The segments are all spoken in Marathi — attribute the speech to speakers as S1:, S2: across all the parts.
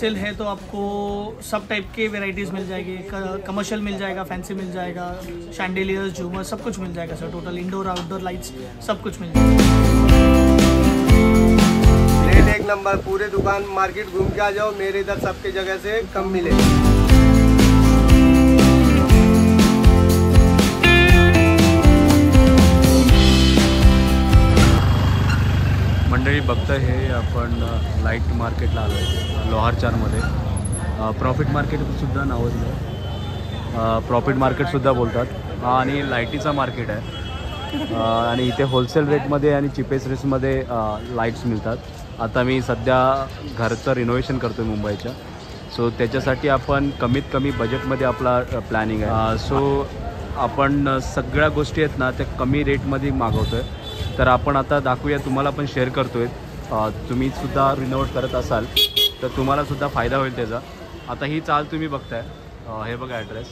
S1: होलसेल है तो आपको सब टाइप के वेराइटीज़ मिल जाएगी। कमर्शियल मिल जाएगा, फैंसी मिल जाएगा, शैंडेलियर्स, झूमर, सब कुछ मिल जाएगा sir. Total indoor outdoor lights सब कुछ मिल जाएगा।
S2: रेट एक नंबर, पूरे दुकान मार्केट घूम के आ जाओ, मेरे इधर सबके जगह से कम मिलेगा।
S3: मंडळी बघताय हे आपण लाईट मार्केटला आलो आहे लोहार 4मध्ये। प्रॉफिट मार्केटसुद्धा नावाजलं आहे, प्रॉफिट मार्केटसुद्धा बोलतात आणि लाईटीचा मार्केट आहे आणि इथे होलसेल रेटमध्ये आणि चिपेस्ट रेट्समध्ये लाईट्स मिळतात। आता मी सध्या घरचं रिनोव्हेशन करतो आहे मुंबईच्या, सो त्याच्यासाठी आपण कमीत कमी बजेटमध्ये आपला प्लॅनिंग आहे। सो आपण सगळ्या गोष्टी आहेत ना त्या कमी रेटमध्ये मागवतो आहे। तर आपण आता दाखवूया, तुम्हाला पण शेअर करतो आहे। तुम्हीसुद्धा रिनोव्हेट करत असाल तर तुम्हालासुद्धा फायदा होईल त्याचा। आता ही चाल तुम्ही बघताय, हे बघा ॲड्रेस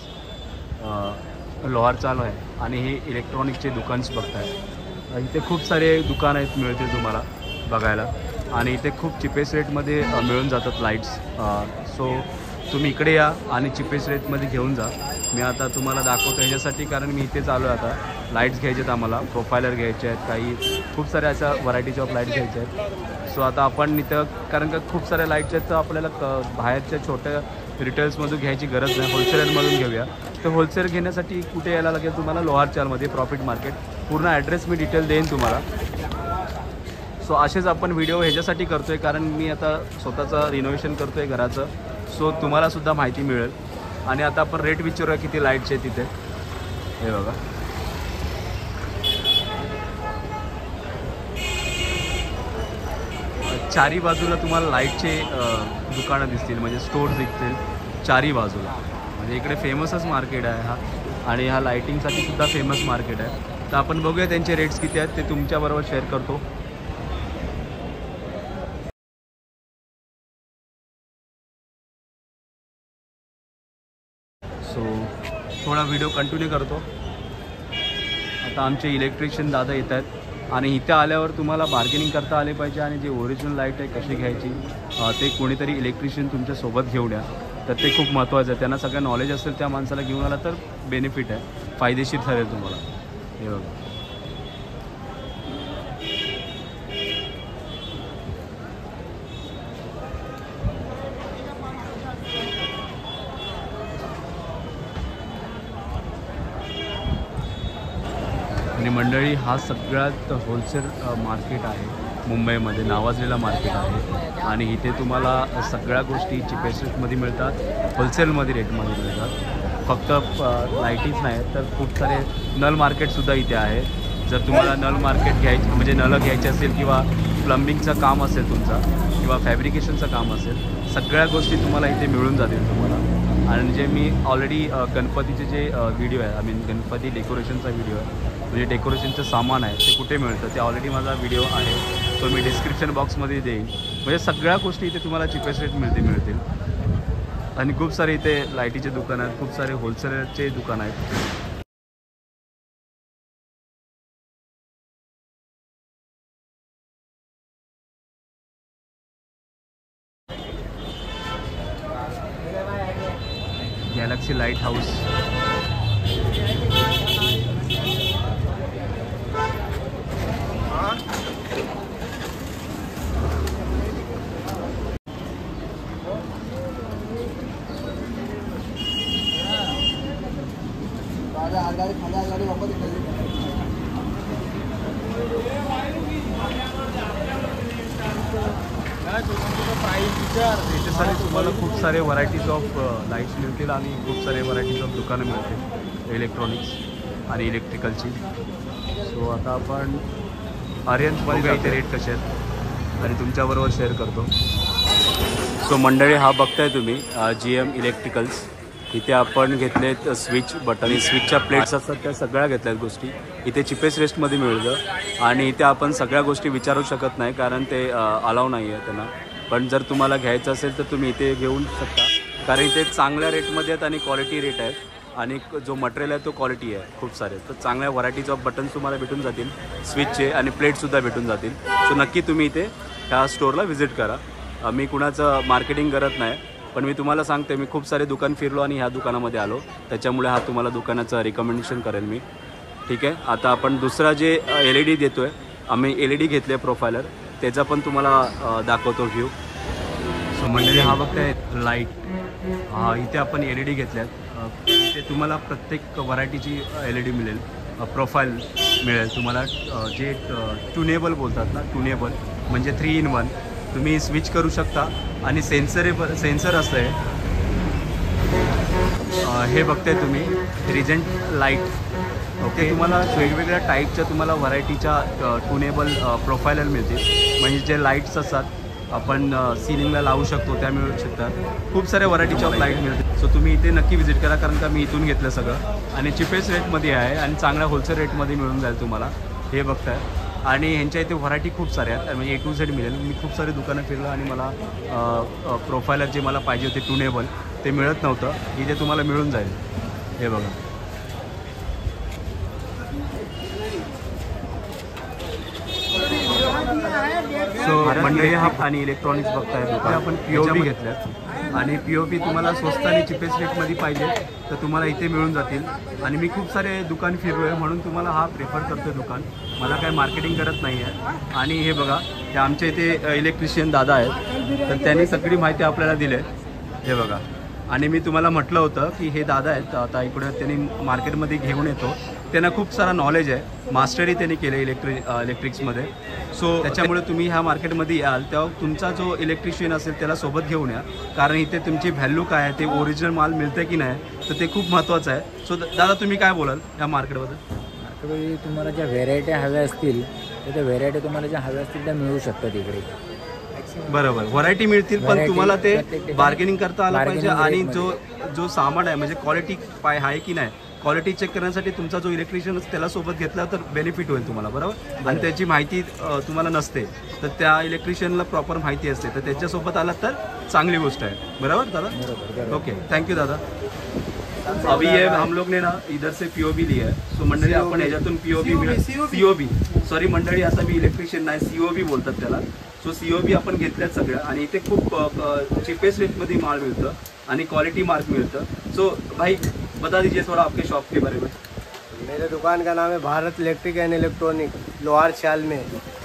S3: लोहार चाल आहे आणि हे इलेक्ट्रॉनिकचे दुकान्स बघताय। इथे खूप सारे दुकान आहेत, मिळतील तुम्हाला बघायला आणि इथे खूप चिपेस्ट रेटमध्ये मिळून जातात लाईट्स। सो तुम्ही इकडे या आणि चिपेस्ट रेटमध्ये घेऊन जा। मी आता तुम्हाला दाखवतो ह्याच्यासाठी, कारण मी इथे चालू आहे आता। लाईट्स घ्यायचे आहेत आम्हाला, प्रोफायलर घ्यायचे आहेत, काही खूप साऱ्या अशा व्हरायटीज ऑफ लाईट्स घ्यायच्या आहेत। सो आता आपण इथं, कारण का खूप साऱ्या लाईट्स आहेत तर आपल्याला बाहेरच्या छोट्या रिटेल्समधून घ्यायची गरज नाही, होलसेलरमधून घेऊया। तर होलसेल घेण्यासाठी कुठे यायला लागेल तुम्हाला? लोहार 4मध्ये प्रॉफिट मार्केट। पूर्ण ॲड्रेस मी डिटेल देईन तुम्हाला। सो असेच आपण व्हिडिओ ह्याच्यासाठी करतो आहे, कारण मी आता स्वतःचं रिनोव्हेशन करतो आहे घराचं, सो तुम्हालासुद्धा माहिती मिळेल। आणि आता आपण रेट विचारूया किती लाईटचे तिथे। हे बघा, चारी बाजूला तुम्हाला लाईटचे दुकानं दिसतील, म्हणजे स्टोर्स दिसतील चारी बाजूला। म्हणजे इकडे फेमसच मार्केट आहे हा, आणि हा लाईटिंगसाठी सुद्धा फेमस मार्केट आहे। तर आपण बघूया त्यांचे रेट्स किती आहेत, ते तुमच्याबरोबर शेअर करतो। सो थोडा व्हिडिओ कंटिन्यू करतो। आता आमचे इलेक्ट्रिशियन दादा येत आहेत आणि इथे आल्यावर तुम्हाला बार्गेनिंग करता आले पाहिजे, आणि जे ओरिजिनल लाईट आहे कशी घ्यायची ते कोणीतरी इलेक्ट्रिशियन तुमच्यासोबत घेऊन या, तर ते खूप महत्त्वाचं आहे। त्यांना सगळं नॉलेज असेल त्या माणसाला घेऊन आला तर बेनिफिट आहे, फायदेशीर ठरेल तुम्हाला। हे बघा, आणि मंडळी हा सगळ्यात होलसेल मार्केट आहे मुंबईमध्ये, नावाजलेला मार्केट आहे। आणि इथे तुम्हाला सगळ्या गोष्टी चिपेस्ट रेटमध्ये मिळतात, होलसेलमध्ये रेटमध्ये मिळतात। फक्त लाईटीच नाही तर खूप सारे नल मार्केटसुद्धा इथे आहे। जर तुम्हाला नल मार्केट घ्यायची, म्हणजे नलं घ्यायची असेल, किंवा प्लंबिंगचं काम असेल तुमचा, किंवा फॅब्रिकेशनचं काम असेल, सगळ्या गोष्टी तुम्हाला इथे मिळून जातील तुम्हाला। आणि जे मी ऑलरेडी गणपतीचे जे व्हिडिओ आहे, आय मीन गणपती डेकोरेशनचा व्हिडिओ आहे, म्हणजे डेकोरेशनचं सामान आहे ते कुठे मिळतं, ते ऑलरेडी माझा व्हिडिओ आहे, तो मी डिस्क्रिप्शन बॉक्समध्ये देईन। म्हणजे सगळ्या गोष्टी इथे तुम्हाला चिपेस्ट रेट मिळतील। आणि खूप सारे इथे लाईटीचे दुकान आहेत, खूप सारे होलसेलरचे दुकान आहेत। गॅलेक्सी लाईट हाऊस, याच्यासाठी तुम्हाला खूप सारे व्हरायटीज ऑफ लाईट्स मिळतील आणि खूप सारे व्हरायटीज ऑफ दुकानं मिळतील इलेक्ट्रॉनिक्स आणि इलेक्ट्रिकलची। सो आता आपण आर्यन्समध्ये इथे रेट कसे आहेत आणि तुमच्याबरोबर शेअर करतो। सो मंडळी, हा बघताय तुम्ही GM इलेक्ट्रिकल्स। इथे आपण घेतलेत स्विच बटन, स्विचच्या प्लेट्स असतात त्या सगळ्या घेतल्यात गोष्टी। इथे चिपेस्ट रेटमध्ये मिळतं आणि इथे आपण सगळ्या गोष्टी विचारू शकत नाही, कारण ते अलाव नाही आहे त्यांना। पण जर तुम्हाला घ्यायचं असेल तर तुम्ही इथे घेऊ शकता, कारण इथे चांगल्या रेटमध्ये आहेत आणि क्वालिटी रेट आहेत, आणि जो मटेरियल आहे तो क्वालिटी आहे खूप सारे। तर चांगल्या व्हरायटीज ऑफ बटन्स तुम्हाला भेटून जातील, स्विचचे आणि प्लेटसुद्धा भेटून जातील। सो नक्की तुम्ही इथे ह्या स्टोअरला व्हिजिट करा। मी कुणाचं मार्केटिंग करत नाही, पण मी तुम्हाला सांगते मी खूप सारे दुकान फिरलो आणि ह्या दुकानामध्ये आलो, त्याच्यामुळे हा तुम्हाला दुकानाचं रिकमेंडेशन करेल मी. ठीक आहे. आता आपण दुसरा जे LED देतो आहे, आम्ही LED घेतले प्रोफायलर, त्याचा पण तुम्हाला दाखवतो व्ह्यू. सो मंडळी हा बघताय लाईट, इथे आपण LED घेतल्यात. इथे तुम्हाला प्रत्येक व्हरायटीची LED मिळेल, प्रोफाईल मिळेल तुम्हाला. जे ट्युनेबल बोलतात ना, ट्युनेबल म्हणजे 3 in 1 तुम्ही स्विच करू शकता. आणि सेन्सर असतं आहे, हे बघताय तुम्ही रिजेंट लाईट. ओके, तुम्हाला वेगवेगळ्या टाईपच्या तुम्हाला व्हरायटीच्या ट्युनेबल प्रोफायलर मिळतील. म्हणजे जे लाईट्स असतात आपण सिलिंगला लावू शकतो त्या मिळू शकतात. खूप साऱ्या व्हरायटीच्या लाईट मिळतील. सो तुम्ही इथे नक्की विजिट करा, कारण का मी इथून घेतलं सगळं आणि चिपेस्ट रेटमध्ये आहे आणि चांगल्या होलसेल रेटमध्ये मिळून जाईल तुम्हाला. हे बघताय. आणि ह्यांच्या इथे व्हरायटी खूप साऱ्या आहेत, म्हणजे A to Z मिळेल. मी खूप सारे दुकानं फिरलं आणि मला प्रोफायलर जे मला पाहिजे होते ट्युनेबल ते मिळत नव्हतं. इथे तुम्हाला मिळून जाईल. हे बघा. सो मंडळी हा आणि इलेक्ट्रॉनिक्स बघताय दुकान, आपण POP घेतल्यात आणि POP तुम्हाला स्वस्त आणि चिपेस्ट रेटमध्ये पाहिजे तर तुम्हाला इथे मिळून जातील. आणि मी खूप सारे दुकान फिरलो आहे म्हणून तुम्हाला हा प्रेफर करतो दुकान. मला काय मार्केटिंग करत नाही आहे. आणि हे बघा, हे आमच्या इथे इलेक्ट्रिशियन दादा आहेत, तर त्यांनी सगळी माहिती आपल्याला दिली आहे. हे बघा. आणि मी तुम्हाला म्हटलं होतं की हे दादा आहेत, आता इकडे त्यांनी मार्केटमध्ये घेऊन येतो, त्यांना खूप सारा नॉलेज आहे, मास्टरी त्यांनी केले इलेक्ट्रिक्समध्ये. सो त्याच्यामुळे तुम्ही ह्या मार्केटमध्ये याल तेव्हा तुमचा जो इलेक्ट्रिशियन असेल त्याला सोबत घेऊन या, कारण इथे तुमची व्हॅल्यू काय आहे, ते ओरिजिनल माल मिळतं की नाही, तर ते खूप महत्त्वाचं आहे. सो दादा तुम्ही काय बोलाल या मार्केटबद्दल?
S4: मार्केटमध्ये तुम्हाला ज्या व्हेरायट्या हव्या असतील तर त्या व्हेरायटी तुम्हाला ज्या हव्या असतील त्या मिळू शकतात इकडे.
S3: बरोबर, व्हरायटी मिळतील, पण तुम्हाला ते बार्गेनिंग करता आलं पाहिजे. आणि जो सामान आहे म्हणजे क्वालिटी आहे की नाही, क्वालिटी चेक करण्यासाठी तुमचा जो इलेक्ट्रिशियन त्याला सोबत घेतला तर बेनिफिट होईल तुम्हाला. बरोबर. आणि त्याची माहिती तुम्हाला नसते तर त्या इलेक्ट्रिशियनला प्रॉपर माहिती असते, तर त्याच्यासोबत आलात तर चांगली गोष्ट आहे. बरोबर दादा? ओके, थँक्यू दादा. अभी ये हम लोग ने ना इधर से POP लिया है. सो मंडळी आपण ह्याच्यातून COP सॉरी मंडळी, आता मी इलेक्ट्रिशियन नाही, COP बोलतात त्याला. सो COP आपण घेतल्यात सगळं आणि इथे खूप चिपेस्ट रेटमध्ये माल मिळतं आणि क्वालिटी मार्क मिळतं. सो भाई बता दीजिए थोड़ा आपके शॉप के बारे में.
S2: मेरे दुकान का नाम है भारत इलेक्ट्रिक एंड इलेक्ट्रॉनिक, लोहार शाल में.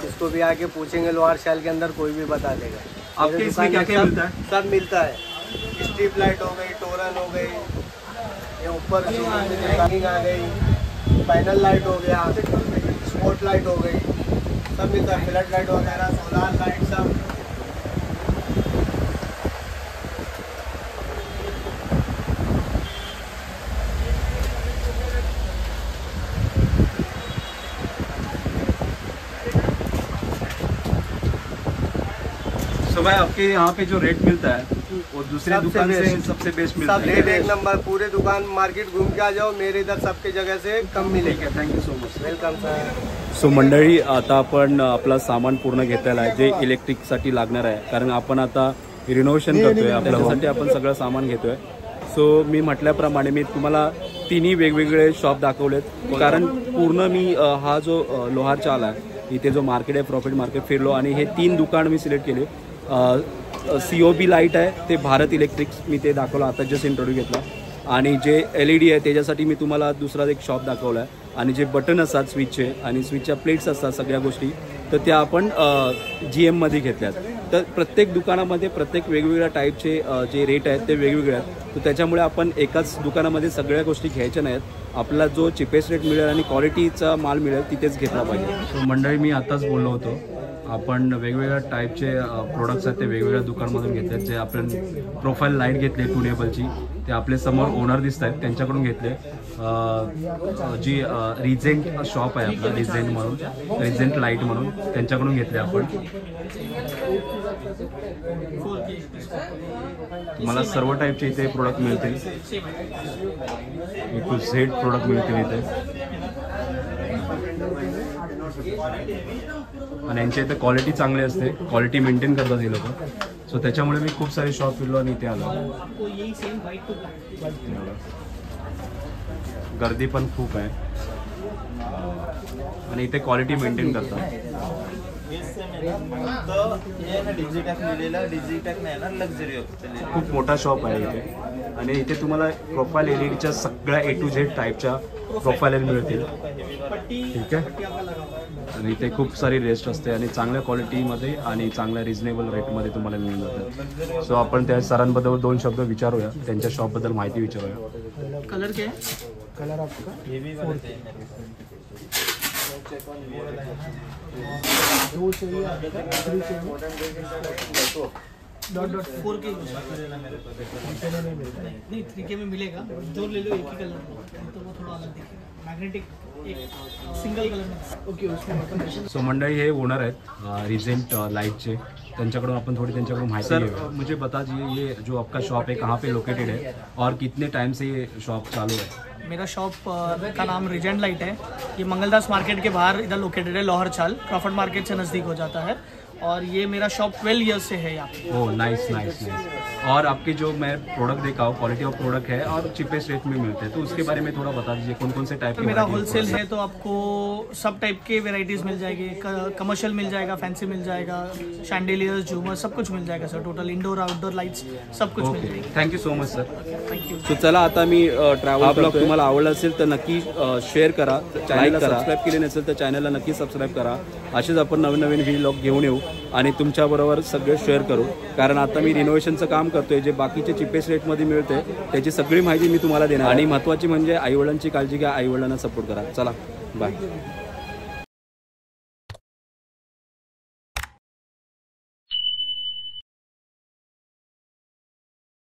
S2: इसको भी आके पूछेंगे लोहार शाल के अंदर, कोई भी बता देगा.
S3: आपके इसमें क्या क्या मिलता है?
S2: सब मिलता है. स्ट्रीप लाइट हो गई, टोरन हो गई, ये ऊपर लाइटिंग आ गई, पैनल लाइट हो गया, स्पॉट लाइट हो गई, सब मिलता है. फ्लड लाइट वगैरह, सोलार लाइट सब.
S3: तो भाई आपके यहाँ पे जो रेट मिलता है वो दूसरे दुकान से सबसे बेस्ट मिलता है.
S2: सब एक नंबर. पूरे दुकान मार्केट घूम के आ जाओ, मेरे इधर सबके जगह से कम मिलेगा.
S3: Thank you so much.
S2: Welcome sir.
S3: So मंडळी, आता आपण आपला सामान पूर्ण घेतलेला आहे जे इलेक्ट्रिकसाठी लागणार आहे, कारण आपण आता रिनोव्हेशन करतोय, आपल्यासाठी आपण सगळं सामान घेतोय. सो मी म्हटल्याप्रमाणे मी तुम्हाला तिन्ही वेगवेगळे शॉप दाखवलेत, कारण पूर्ण मी हा जो लोहार चाल आहे इथे जो मार्केट आहे, प्रॉफिट मार्केट फिरलो आणि हे 3 दुकान मी सिलेक्ट केले. COP लाईट आहे ते भारत इलेक्ट्रिक्स, मी ते दाखवलं आता, जस्ट इंट्रोड्यू घेतला. आणि जे LED आहे त्याच्यासाठी मी तुम्हाला दुसरा एक शॉप दाखवला आहे. आणि जे बटन असतात स्विचचे आणि स्विचच्या प्लेट्स असतात सगळ्या गोष्टी, तर त्या आपण GMमध्ये घेतल्यात. तर प्रत्येक दुकानामध्ये प्रत्येक वेगवेगळ्या टाईपचे जे रेट आहेत ते वेगवेगळे आहेत. तर त्याच्यामुळे आपण एकाच दुकानामध्ये सगळ्या गोष्टी घ्यायच्या नाहीत. आपला जो चिपेस्ट रेट मिळेल आणि क्वालिटीचा माल मिळेल तिथेच घेतला पाहिजे. सो मंडळी, मी आताच बोललो होतो, आपण वेगवेगळ्या टाईपचे प्रोडक्ट्स आहेत ते वेगवेगळ्या दुकानामधून घेतले. जे आपण प्रोफाईल लाईट घेतले ट्युनेबलची, ते आपले समोर ओनर दिसत आहेत त्यांच्याकडून घेतले. जी रिजेंट शॉप आहे आपला, रिजेंट म्हणून, रिजेंट लाईट म्हणून, त्यांच्याकडून घेतले आपण. तुम्हाला सर्व टाईपचे इथे प्रोडक्ट मिळतील, A to Z प्रोडक्ट मिळतील इथे. आणि यांच्या इथे क्वालिटी चांगली असते, क्वालिटी मेंटेन करतात हे लोक. सो त्याच्यामुळे मी खूप सारे शॉप फिरलो आणि इथे आलो. गर्दी पण खूप आहे आणि इथे क्वालिटी मेंटेन करतात. खूप मोठा शॉप आहे इथे आणि इथे तुम्हाला प्रोफाईल एलईडीच्या सगळ्या ए टू झेड टाईपच्या प्रोफाईल मिळतील. ठीक आहे. आणि इथे खूप सारी रेस्ट असते आणि चांगल्या क्वालिटीमध्ये आणि चांगल्या रिजनेबल रेटमध्ये तुम्हाला मिळून जातात. सो आपण त्या सरांबद्दल 2 शब्द विचारूया, त्यांच्या शॉपबद्दल माहिती विचारूया.
S1: कलर क्या है?
S2: कलर आपका दो चाहिए आपका, 3 चाहिए
S1: डॉट 4K नहीं 3K में मिलेगा. दो ले लो एक ही कलर में, तो वो थोड़ा अलग दिखेगा. मैग्नेटिक एक सिंगल कलर में. ओके उसमें
S3: सो मंडळी हे ओनर आहेत रिजेंट लाइटचे. त्यांच्याकडून आपण थोड़ी त्यांच्याकडून माहिती घेऊया. मुझे बता दीजिए ये जो आपका शॉप है कहाँ पे लोकेटेड है और कितने टाइम से ये शॉप चालू है?
S1: मेरा शॉप का नाम रिजेंट लाइट है. ये मंगलदास मार्केट के बाहर इधर लोकेटेड है, लाहौर चाल, क्रॉफर्ड मार्केट से नज़दीक हो जाता है. और ये मेरा शॉप 12 ईयर्स से है यहाँ पे.
S3: Oh nice nice nice. और आपके जो मैं प्रोडक्ट देखा हूँ क्वालिटी ऑफ प्रोडक्ट है और चीपेस्ट रेट में मिलते हैं, तो उसके बारे में थोड़ा बता दीजिए कौन कौन से टाइप
S1: तो मेरा होलसेल है, तो आपको सब टाइप के वेराइटीज़ मिल जाएगी. कमर्शियल मिल जाएगा, फैंसी मिल जाएगा, शैंडेलियर्स, झूमर सब कुछ मिल जाएगा sir. Total indoor outdoor lights सब कुछ मिल जाएगी.
S3: Thank you so much sir.
S1: Thank you.
S3: तो चला आता मी ट्रॅव्हल ब्लॉग तुम्हाला आवडला असेल तर नक्की शेअर करा, चॅनलला सबस्क्राईब केले नसेल तर चॅनलला नक्की सबस्क्राईब करा. असेच आपण नवीन नवीन व्लॉग घेऊन येऊ आणि तुमच्याबरोबर सगळे शेअर करू. कारण आता मी रिनोव्हेशनचं काम करतोय, जे बाकीचे चिपेस्ट रेटमध्ये मिळते त्याची सगळी माहिती मी तुम्हाला देणार. आणि महत्त्वाची म्हणजे आईवडिलांची काळजी घ्या, आईवडिलांना सपोर्ट करा. चला बाय.